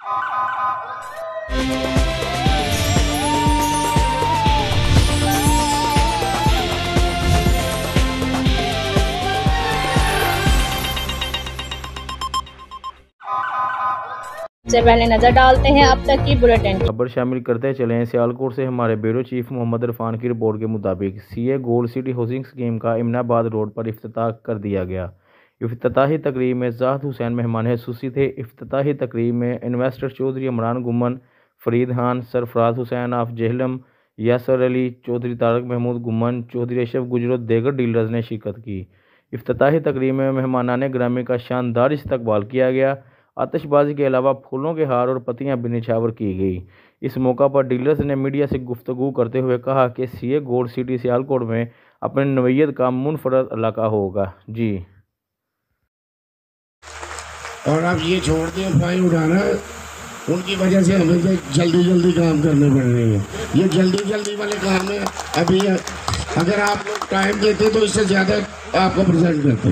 से पहले नजर डालते हैं अब तक की बुलेटिन खबर शामिल करते चले हैं। सियालकोट से हमारे ब्यूरो चीफ मोहम्मद इरफान की रिपोर्ट के मुताबिक CA gold city housing scheme का इमनाबाद रोड पर इफ्तिताह कर दिया गया। इफ्तिताही तकरीब में ज़ाहिद हुसैन मेहमान खसूसी थे। इफ्तिताही तकरीब में इन्वेस्टर चौधरी इमरान गुम्मन, फरीद खान, सरफराज हुसैन ऑफ जेहलम, यासर अली चौधरी, तारक महमूद गुम्मन, चौधरी अशरफ गुजर, देगर डीलर्स ने शिरकत की। इफ्तिताही तकरीब में मेहमानाने ग्रामी का शानदार इस्तकबाल किया गया। आतिशबाजी के अलावा फूलों के हार और पत्तियां भी निछावर की गई। इस मौका पर डीलर्स ने मीडिया से गुफ्तगू करते हुए कहा कि सीए गोल्ड सिटी सियालकोट में अपने नवैयत का मुनफरद इलाका होगा। जी, और अब ये छोड़ दें फाइल उठाना, उनकी वजह से हमें जल्दी जल्दी काम करने पड़ रहे हैं। ये जल्दी जल्दी वाले काम है। अभी अगर आप लोग टाइम देते तो इससे ज़्यादा आपको प्रेजेंट करते।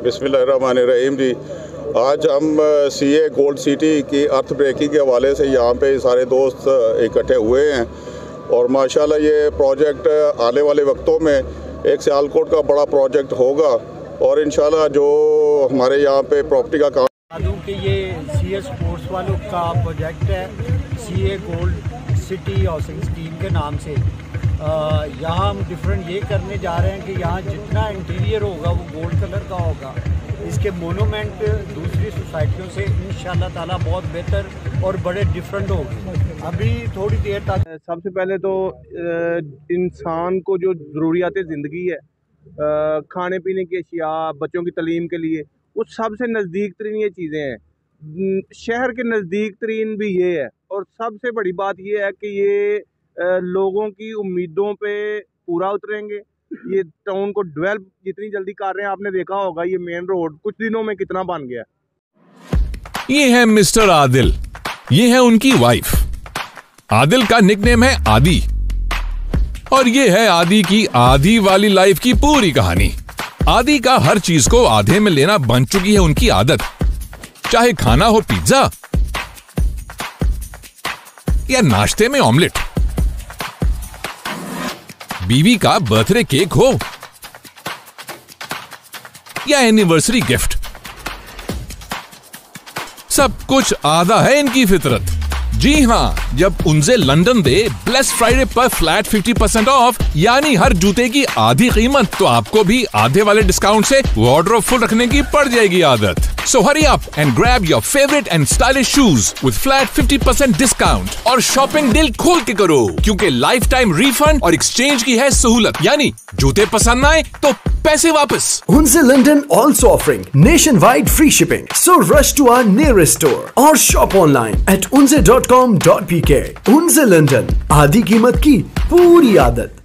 बिस्मिल्लाहिर्रहमानिर्रहीम जी, आज हम सीए गोल्ड सिटी की अर्थ ब्रेकिंग के हवाले से यहाँ पे सारे दोस्त इकट्ठे हुए हैं और माशाल्लाह ये प्रोजेक्ट आने वाले वक्तों में एक सियालकोट का बड़ा प्रोजेक्ट होगा और इंशाल्लाह जो हमारे यहाँ पे प्रॉपर्टी का काम कि ये सीए स्पोर्ट्स वालों का प्रोजेक्ट है CA gold city housing scheme के नाम से। यहाँ हम डिफरेंट ये करने जा रहे हैं कि यहाँ जितना इंटीरियर होगा वो गोल्ड कलर का होगा। इसके मोनूमेंट दूसरी सोसाइटियों से इंशाल्लाह ताला बहुत बेहतर और बड़े डिफरेंट होंगे। अभी थोड़ी देर तक सबसे पहले तो इंसान को जो ज़रूरियात ज़िंदगी है, खाने पीने की अशिया, बच्चों की तालीम के लिए, वो सबसे नज़दीक तरीन ये चीज़ें हैं। शहर के नज़दीक तरीन भी ये है और सबसे बड़ी बात ये है कि ये लोगों की उम्मीदों पे पूरा उतरेंगे। ये टाउन को डेवलप जितनी जल्दी कर रहे हैं, आपने देखा होगा ये मेन रोड कुछ दिनों में कितना बन गया। ये है मिस्टर आदिल, ये है उनकी वाइफ। आदिल का निकनेम है आदि और ये है आदि की आधी वाली लाइफ की पूरी कहानी। आदि का हर चीज को आधे में लेना बन चुकी है उनकी आदत, चाहे खाना हो पिज्जा या नाश्ते में ऑमलेट, बीवी का बर्थडे केक हो या एनिवर्सरी गिफ्ट, सब कुछ आधा है इनकी फितरत। जी हाँ, जब उनसे लंदन दे ब्लेस फ्राइडे पर फ्लैट 50% ऑफ यानी हर जूते की आधी कीमत, तो आपको भी आधे वाले डिस्काउंट से वार्डरोब फुल रखने की पड़ जाएगी आदत। So hurry up and grab your favorite and stylish shoes with flat 50% discount और शॉपिंग दिल खोल के करो क्योंकि लाइफ टाइम रिफंड और एक्सचेंज की है सहूलत, यानी जूते पसंद आए तो पैसे वापस। Unze London also offering nationwide free shipping. So rush to our nearest store or shop online at unze.com.pk. Unze London, आधी कीमत की पूरी आदत।